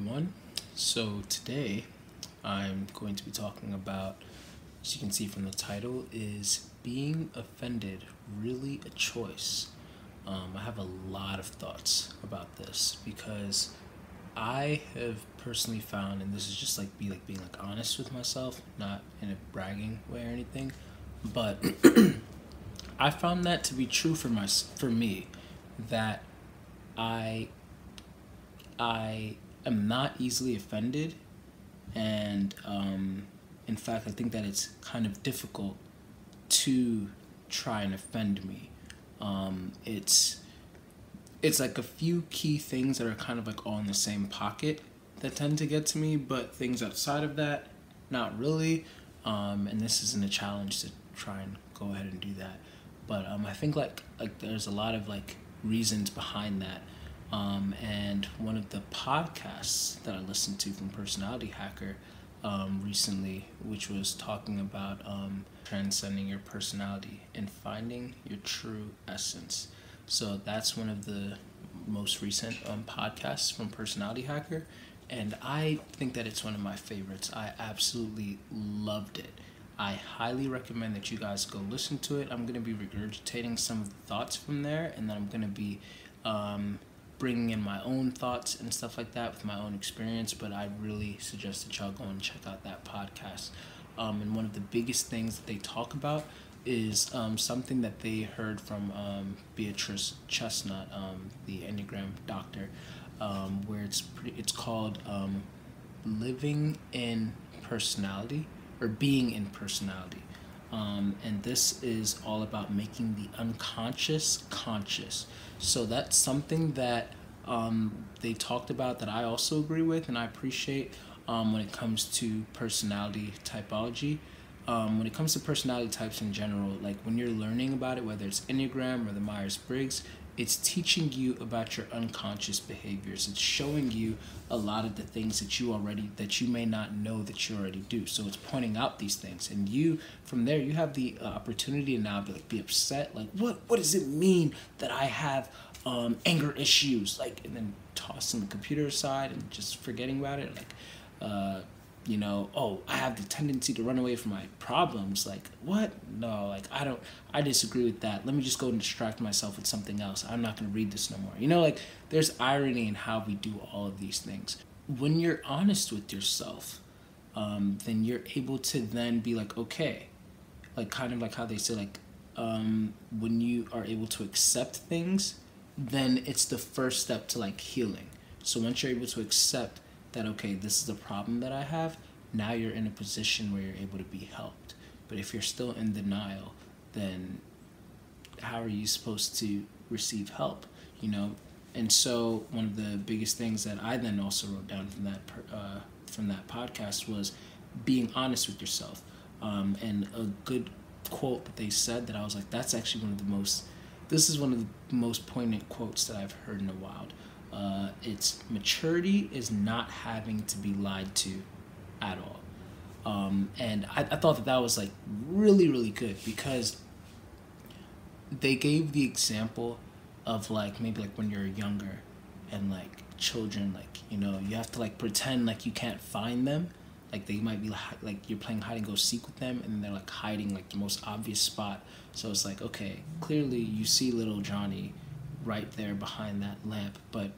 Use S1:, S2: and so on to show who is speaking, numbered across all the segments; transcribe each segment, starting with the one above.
S1: everyone. So today I'm going to be talking about, as you can see from the title, is being offended really a choice? I have a lot of thoughts about this because I have personally found, and this is just being honest with myself, not in a bragging way or anything, but I found that to be true for me, that I I am not easily offended, and in fact, I think that it's kind of difficult to try and offend me. It's like a few key things that are kind of like all in the same pocket that tend to get to me, but things outside of that, not really. And this isn't a challenge to try and go ahead and do that, but I think there's a lot of reasons behind that. And one of the podcasts that I listened to from Personality Hacker recently, which was talking about transcending your personality and finding your true essence. So that's one of the most recent podcasts from Personality Hacker, and I think that it's one of my favorites. I absolutely loved it. I highly recommend that you guys go listen to it. I'm going to be regurgitating some of the thoughts from there, and then I'm going to be bringing in my own thoughts and stuff like that with my own experience, but I really suggest that y'all go and check out that podcast. And one of the biggest things that they talk about is something that they heard from Beatrice Chestnut, the Enneagram doctor, where it's called living in personality, or being in personality. And this is all about making the unconscious conscious. So that's something that they talked about that I also agree with and I appreciate when it comes to personality typology. When it comes to personality types in general, like when you're learning about it, whether it's Enneagram or the Myers-Briggs, it's teaching you about your unconscious behaviors. It's showing you a lot of the things that you may not know that you already do. So it's pointing out these things, and you from there you have the opportunity to now be upset. Like, what does it mean that I have anger issues? And then tossing the computer aside and just forgetting about it. Oh, I have the tendency to run away from my problems. What? No, I disagree with that. Let me just go and distract myself with something else. I'm not going to read this no more. There's irony in how we do all of these things. When you're honest with yourself, then you're able to then be okay, kind of like how they say, when you are able to accept things, then it's the first step to healing. So once you're able to accept that, okay, this is the problem that I have, now you're in a position where you're able to be helped. But if you're still in denial, then how are you supposed to receive help? And so one of the biggest things that I then also wrote down from that podcast was being honest with yourself. And a good quote that they said that I was like, that's actually one of the most poignant quotes that I've heard in a while. It's maturity is not having to be lied to at all. And I thought that was really, really good, because they gave the example of maybe when you're younger and children, you have to pretend you can't find them. They might be you're playing hide and go seek with them, and they're hiding the most obvious spot. So it's okay, clearly you see little Johnny right there behind that lamp, but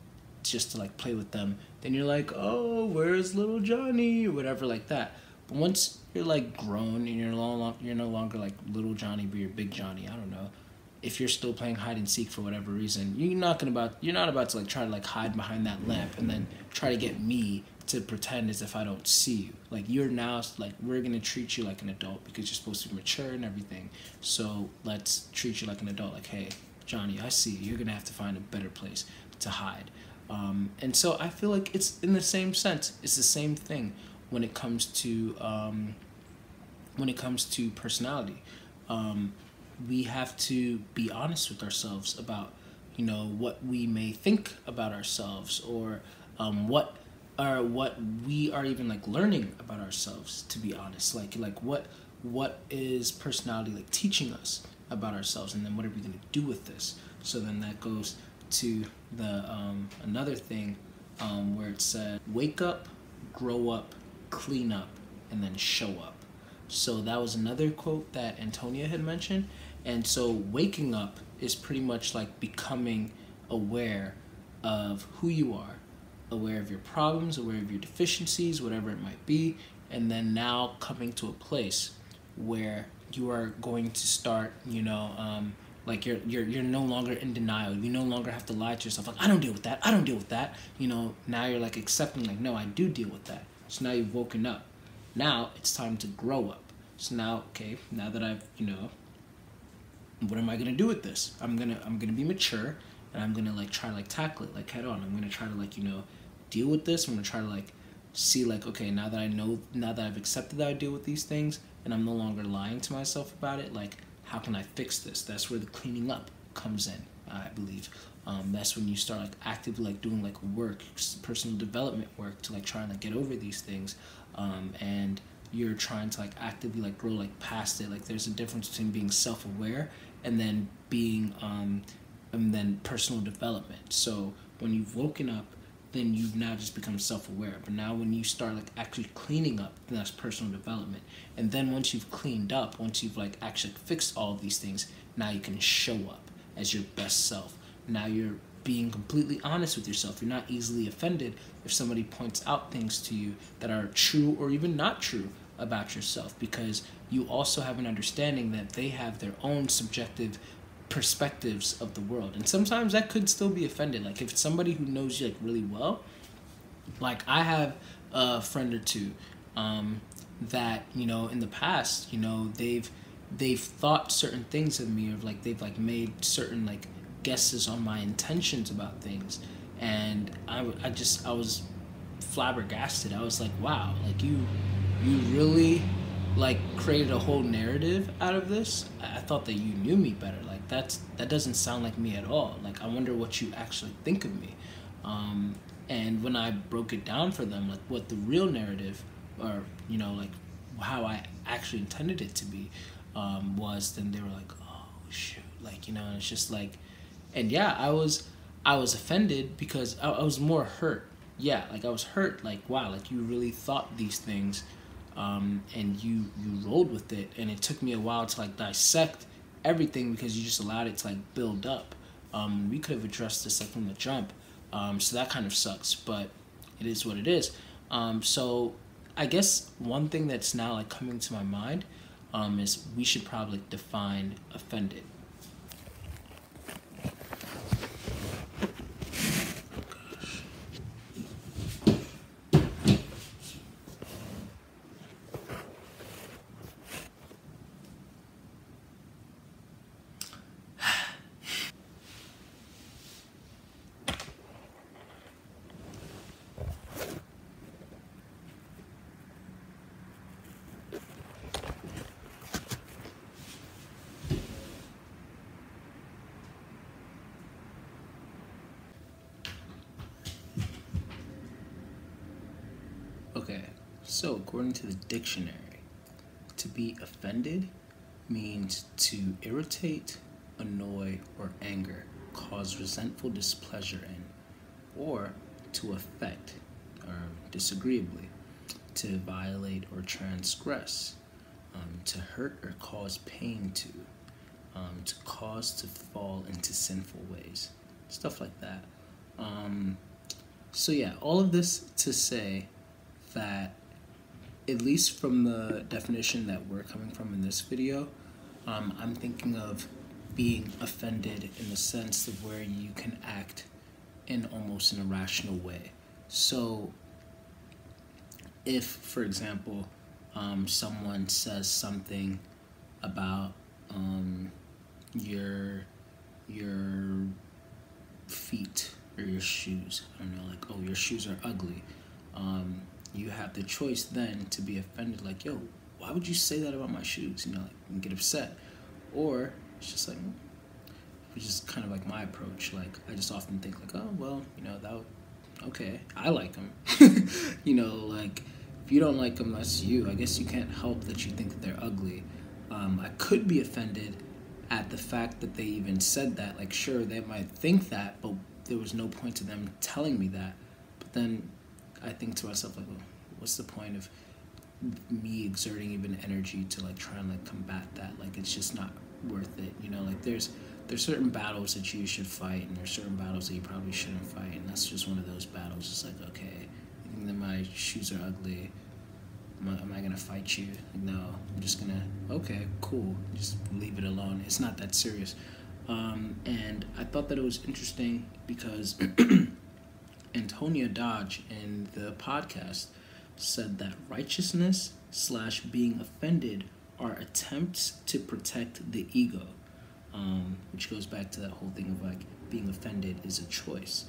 S1: just to play with them, then you're oh, where's little Johnny, or whatever like that. But once you're grown and you're no longer little Johnny, but you're big Johnny, I don't know, if you're still playing hide and seek for whatever reason, you're not about to try to hide behind that lamp and then try to get me to pretend as if I don't see you. You're now we're gonna treat you like an adult because you're supposed to be mature and everything. So let's treat you like an adult. Hey, Johnny, I see you. You're gonna have to find a better place to hide. And so I feel it's in the same sense. It's the same thing when it comes to personality. We have to be honest with ourselves about what we may think about ourselves, or what we are even learning about ourselves, to be honest. What is personality teaching us about ourselves, and then what are we going to do with this? So then that goes to the another thing where it said, wake up, grow up, clean up, and then show up. So that was another quote that Antonia had mentioned. And so waking up is pretty much like becoming aware of who you are, aware of your problems, aware of your deficiencies, whatever it might be, and then now coming to a place where you are going to start, like you're no longer in denial. You no longer have to lie to yourself like, I don't deal with that, I don't deal with that. Now you're like accepting like, no, I do deal with that. So now you've woken up. Now it's time to grow up. So now, okay, now that I've, what am I gonna do with this? I'm gonna be mature, and I'm gonna like try to like tackle it like head on. I'm gonna try to like, deal with this. I'm gonna try to like see like, okay, now that I've accepted that I deal with these things and I'm no longer lying to myself about it, like how can I fix this? That's where the cleaning up comes in, I believe. That's when you start like actively like doing like work, personal development work to like try and like get over these things, and you're trying to like actively like grow like past it. Like there's a difference between being self-aware and then being and then personal development. So when you've woken up, then you've now just become self-aware. But now when you start like actually cleaning up, then that's personal development. And then once you've cleaned up, once you've like actually fixed all of these things, now you can show up as your best self. Now you're being completely honest with yourself. You're not easily offended if somebody points out things to you that are true or even not true about yourself, because you also have an understanding that they have their own subjective perspectives of the world. And sometimes that could still be offended. Like if it's somebody who knows you like really well, like I have a friend or two that, in the past, they've thought certain things of me, or like they've like made certain like guesses on my intentions about things, and I was flabbergasted. I was like, wow, like you really like created a whole narrative out of this. I thought that you knew me better. Like that doesn't sound like me at all. Like I wonder what you actually think of me. And when I broke it down for them, like what the real narrative, or like how I actually intended it to be, was, then they were like, oh shoot, like and it's just like, and yeah, I was offended because I was more hurt. Yeah, like I was hurt. Like wow, like you really thought these things, and you rolled with it, and it took me a while to like dissect everything because you just allowed it to like build up. We could have addressed this like from the jump, so that kind of sucks, but it is what it is. So I guess one thing that's now like coming to my mind is we should probably define offended. Okay, so according to the dictionary, to be offended means to irritate, annoy, or anger, cause resentful displeasure in, or to affect, or disagreeably, to violate or transgress, to hurt or cause pain to cause to fall into sinful ways, stuff like that. So yeah, all of this to say that, at least from the definition that we're coming from in this video, I'm thinking of being offended in the sense of where you can act in almost an irrational way. So if, for example, someone says something about your feet or your shoes, I don't know, like, oh, your shoes are ugly, you have the choice then to be offended, like, yo, why would you say that about my shoes? Like, and get upset. Or it's just like, which is kind of like my approach. Like, I just often think like, oh, well, okay, I like them. Like, if you don't like them, that's you. I guess you can't help that you think that they're ugly. I could be offended at the fact that they even said that. Like, sure, they might think that, but there was no point to them telling me that. then I think to myself, like, well, what's the point of me exerting even energy to like try and like combat that? Like, it's just not worth it, you know? Like, there's certain battles that you should fight, and there's certain battles that you probably shouldn't fight, and that's just one of those battles. It's like, okay, you think that my shoes are ugly, am I gonna fight you? Like, no, I'm just gonna, okay, cool, just leave it alone. It's not that serious. And I thought that it was interesting because Antonia Dodge in the podcast said that righteousness / being offended are attempts to protect the ego, which goes back to that whole thing of like being offended is a choice.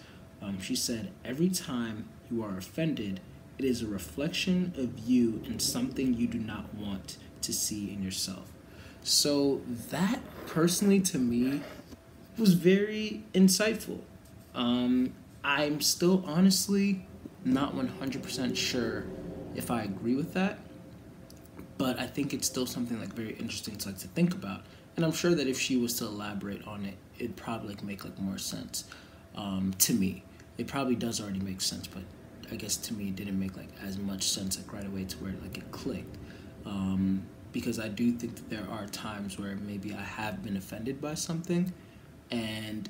S1: She said, every time you are offended, it is a reflection of you and something you do not want to see in yourself. So that personally to me was very insightful. I'm still honestly not 100% sure if I agree with that, but I think it's still something like very interesting to like to think about. And I'm sure that if she was to elaborate on it, it'd probably like make like more sense. To me, it probably does already make sense, but I guess to me it didn't make like as much sense like right away to where like it clicked. Because I do think that there are times where maybe I have been offended by something, and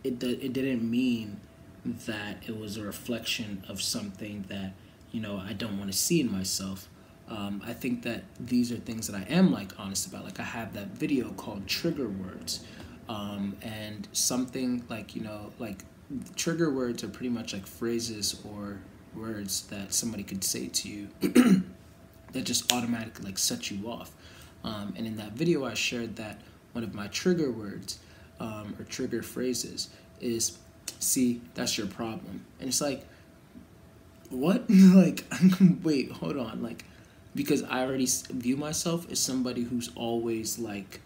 S1: it didn't mean that it was a reflection of something that, you know, I don't want to see in myself. I think that these are things that I am like honest about. Like, I have that video called Trigger Words, and something like, you know, like trigger words are pretty much like phrases or words that somebody could say to you that just automatically like set you off. And in that video, I shared that one of my trigger words or trigger phrases is, see, that's your problem. And it's like, what? Like, wait, hold on. Like, because I already view myself as somebody who's always like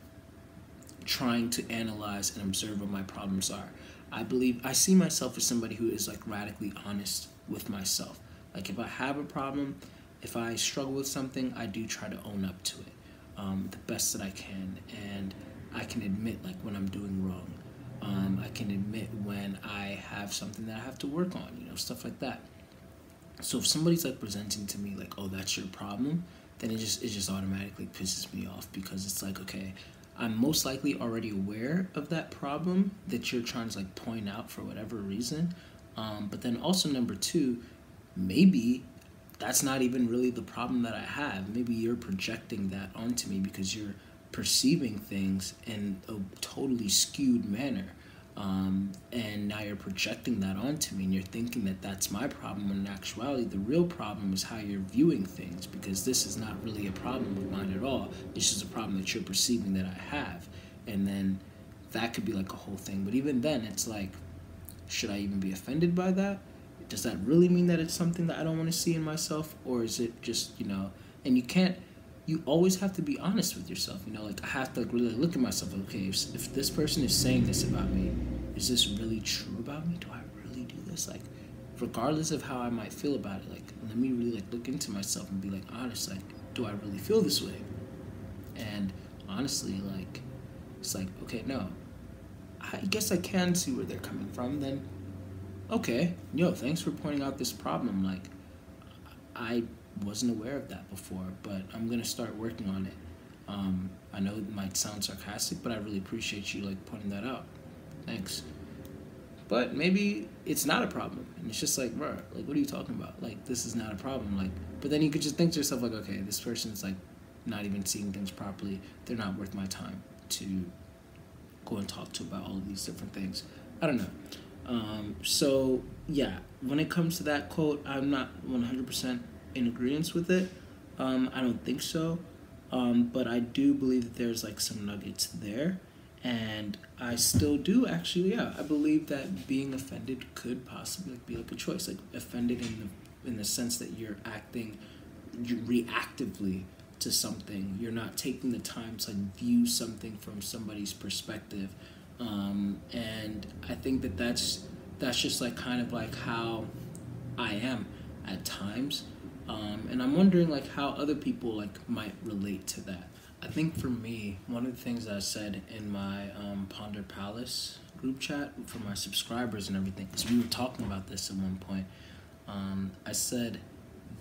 S1: trying to analyze and observe what my problems are. I see myself as somebody who is like radically honest with myself. Like, if I have a problem, if I struggle with something, I do try to own up to it the best that I can. And I can admit like when I'm doing wrong. I can admit when I have something that I have to work on, you know, stuff like that. So if somebody's like presenting to me like, oh, that's your problem, then it just automatically pisses me off, because it's like, okay, I'm most likely already aware of that problem that you're trying to like point out for whatever reason. But then also number two, maybe that's not even really the problem that I have. Maybe you're projecting that onto me because you're perceiving things in a totally skewed manner. And now you're projecting that onto me, and you're thinking that that's my problem, when in actuality the real problem is how you're viewing things, because this is not really a problem of mine at all. It's just a problem that you're perceiving that I have. And then that could be like a whole thing. But even then, it's like, should I even be offended by that? Does that really mean that it's something that I don't want to see in myself? Or is it just, you know, and you always have to be honest with yourself, you know, like I have to like really look at myself, like, okay, if this person is saying this about me, is this really true about me? Do I really do this? Like, regardless of how I might feel about it, like, let me really like look into myself and be like honest, like, do I really feel this way? And honestly, like, it's like, okay, no, I guess I can see where they're coming from. Then, okay, yo, thanks for pointing out this problem. Like, I wasn't aware of that before, but I'm gonna start working on it. I know it might sound sarcastic, but I really appreciate you like pointing that out. Thanks. But maybe it's not a problem, and it's just like, bro, like, what are you talking about? Like, this is not a problem. Like, but then you could just think to yourself, like, okay, this person's like not even seeing things properly. They're not worth my time to go and talk to about all of these different things. I don't know. So yeah, when it comes to that quote, I'm not 100% in agreement with it. I don't think so. But I do believe that there's like some nuggets there. And I still do actually, yeah. I believe that being offended could possibly be like a choice. Like, offended in the sense that you're acting reactively to something. You're not taking the time to like view something from somebody's perspective. And I think that that's just like kind of like how I am at times. And I'm wondering like how other people like might relate to that. I think for me, one of the things that I said in my Ponder Palace group chat for my subscribers and everything, because we were talking about this at one point, I said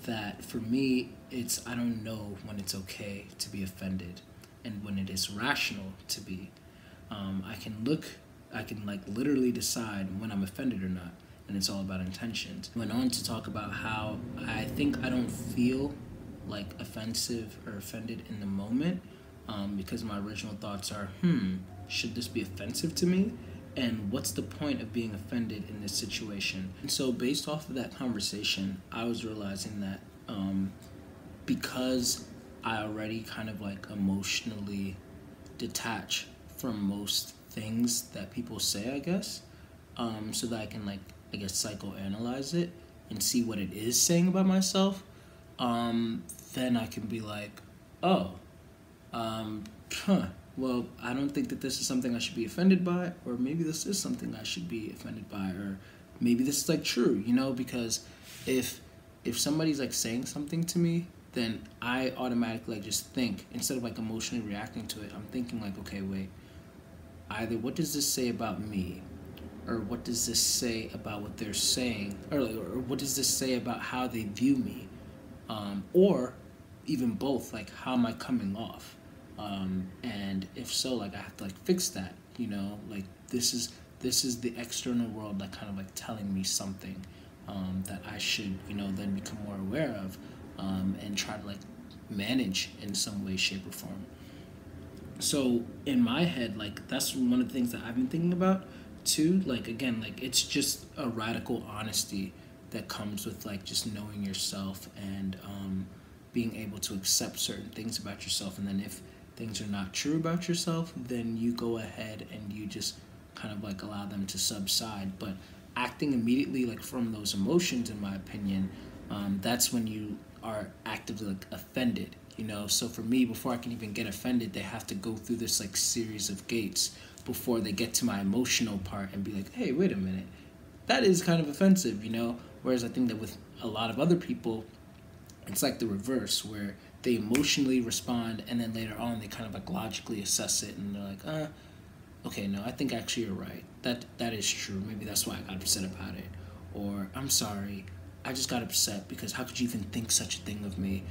S1: that for me, I don't know when it's okay to be offended and when it is rational to be. I can like literally decide when I'm offended or not, and it's all about intentions. Went on to talk about how I think I don't feel like offensive or offended in the moment, because my original thoughts are, should this be offensive to me? And what's the point of being offended in this situation? And so based off of that conversation, I was realizing that because I already kind of like emotionally detach from most things that people say, I guess, so that I can like, I guess, psychoanalyze it and see what it is saying about myself, then I can be like, oh, well, I don't think that this is something I should be offended by, or maybe this is something I should be offended by, or maybe this is like true, because if somebody's like saying something to me, then I automatically like just think, instead of like emotionally reacting to it, I'm thinking like, okay, wait, either what does this say about me, or what does this say about what they're saying, or what does this say about how they view me, or even both, like how am I coming off, and if so, like I have to like fix that, like this is the external world like kind of like telling me something that I should then become more aware of, and try to like manage in some way, shape, or form. So in my head, like that's one of the things that I've been thinking about too. Like again, like it's just a radical honesty that comes with like just knowing yourself and being able to accept certain things about yourself. And then if things are not true about yourself, then you go ahead and you just kind of like allow them to subside. But acting immediately like from those emotions, in my opinion, that's when you are actively like offended. So for me, before I can even get offended, they have to go through this like series of gates before they get to my emotional part and be like, hey, wait a minute, that is kind of offensive, whereas I think that with a lot of other people, it's like the reverse, where they emotionally respond and then later on they kind of like logically assess it and they're like, okay, no, I think actually you're right, that is true, maybe that's why I got upset about it, or I'm sorry, I just got upset because how could you even think such a thing of me?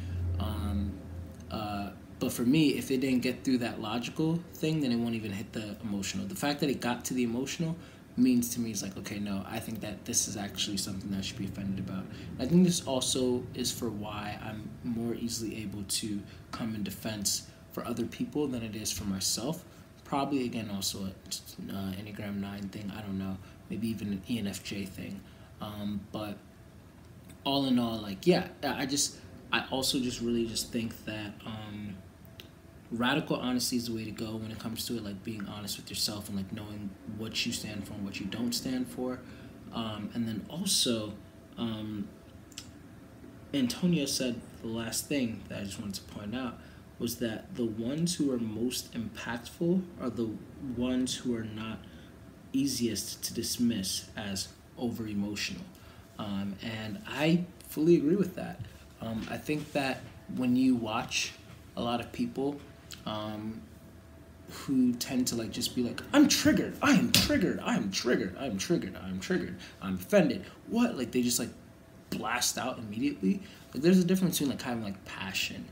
S1: But for me, if it didn't get through that logical thing, then it won't even hit the emotional. The fact that it got to the emotional means to me is like, okay, no, I think that this is actually something that I should be offended about. I think this also is for why I'm more easily able to come in defense for other people than it is for myself. Probably, again, also a Enneagram 9 thing, I don't know, maybe even an ENFJ thing. But all in all, like, yeah, I also just really just think that radical honesty is the way to go when it comes to it, like being honest with yourself and like knowing what you stand for and what you don't stand for. And then also, Antonia said the last thing that I just wanted to point out was that the ones who are most impactful are the ones who are not easiest to dismiss as over emotional. And I fully agree with that. I think that when you watch a lot of people who tend to like just be like, I'm triggered, I am triggered, I am triggered, I am triggered, I am triggered, I'm offended. What? Like they just like blast out immediately. Like there's a difference between like having like passion,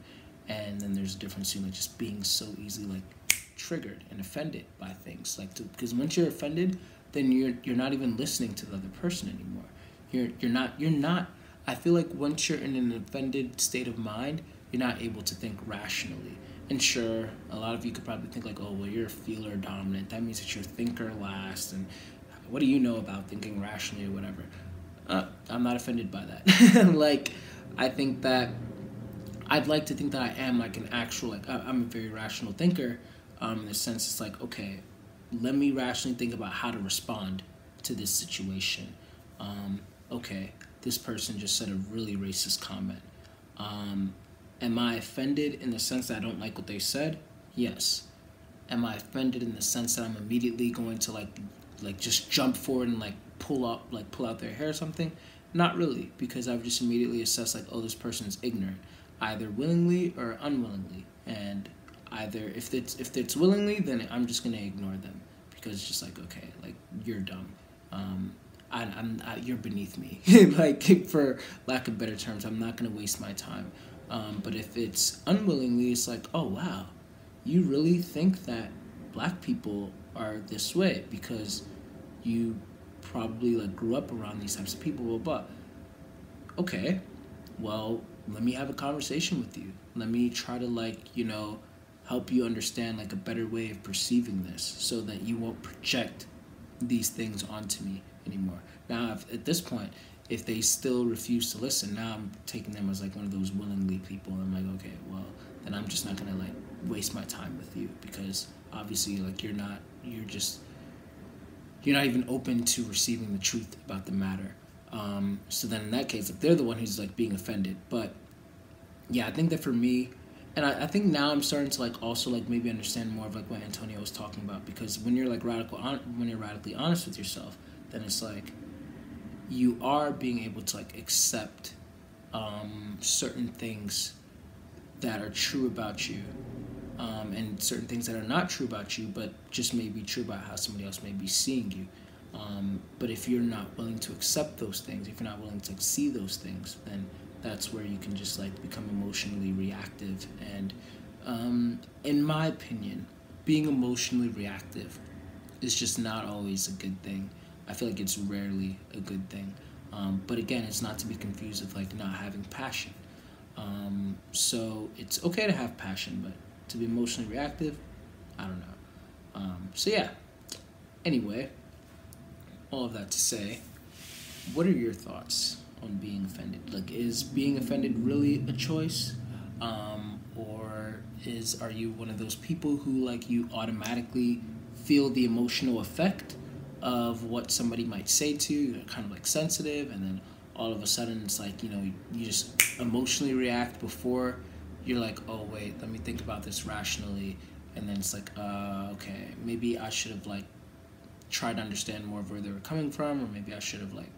S1: and then there's a difference between like just being so easily like triggered and offended by things. Like because once you're offended, then you're not even listening to the other person anymore. You're not. I feel like once you're in an offended state of mind, you're not able to think rationally. And sure, a lot of you could probably think like, oh, well, you're a feeler dominant. That means that you're thinker last. And what do you know about thinking rationally or whatever? I'm not offended by that. Like, I think that I'd like to think that I am like an actual, like, I'm a very rational thinker. In the sense, it's like, okay, let me rationally think about how to respond to this situation. Okay, this person just said a really racist comment. Am I offended in the sense that I don't like what they said? Yes. Am I offended in the sense that I'm immediately going to like just jump forward and like pull out their hair or something? Not really, because I've just immediately assessed like, oh, this person is ignorant, either willingly or unwillingly. And either if it's willingly, then I'm just gonna ignore them because it's just like, okay, like you're dumb. you're beneath me. Like, for lack of better terms, I'm not gonna waste my time. But if it's unwillingly, it's like, oh wow, you really think that black people are this way because you probably like grew up around these types of people. But okay, well, let me have a conversation with you. Let me try to, like, help you understand like a better way of perceiving this, so that you won't project these things onto me anymore. Now, at this point, if they still refuse to listen, now I'm taking them as like one of those willingly people. I'm like, okay, well, then I'm just not gonna like waste my time with you, because obviously, like, you're not even open to receiving the truth about the matter. So then in that case, like, they're the one who's like being offended. But yeah, I think that for me, and I think now I'm starting to like also like maybe understand more of like what Antonio was talking about, because when you're like when you're radically honest with yourself, then it's like you are being able to like accept certain things that are true about you, and certain things that are not true about you, but just may be true about how somebody else may be seeing you. But if you're not willing to accept those things, if you're not willing to like, see those things, then that's where you can just like become emotionally reactive. And in my opinion, being emotionally reactive is just not always a good thing. I feel like it's rarely a good thing. But again, it's not to be confused with like not having passion. So it's okay to have passion, but to be emotionally reactive, I don't know. So yeah, anyway, all of that to say, what are your thoughts on being offended? Like, is being offended really a choice? Or are you one of those people who like you automatically feel the emotional effect of what somebody might say to you? You're kind of like sensitive, and then all of a sudden it's like, you just emotionally react before you're like, oh wait, let me think about this rationally. And then it's like, okay, maybe I should have like tried to understand more of where they were coming from, or maybe I should have like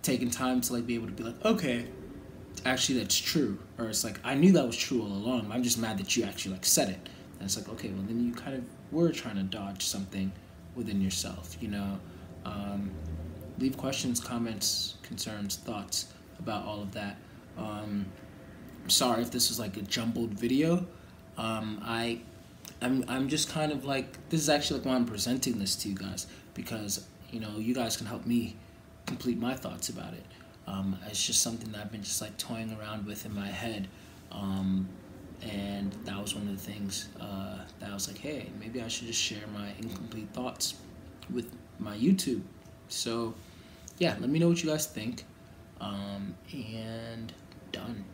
S1: taken time to like be able to be like, okay, actually that's true. Or it's like, I knew that was true all along, I'm just mad that you actually like said it. And it's like, okay, well then you kind of were trying to dodge something within yourself. Leave questions, comments, concerns, thoughts about all of that. I'm sorry if this was like a jumbled video. I'm just kind of like, this is actually like why I'm presenting this to you guys, because you guys can help me complete my thoughts about it. It's just something that I've been just like toying around with in my head, and that was one of the things that I was like, hey, maybe I should just share my incomplete thoughts with my YouTube. So yeah, let me know what you guys think, and done.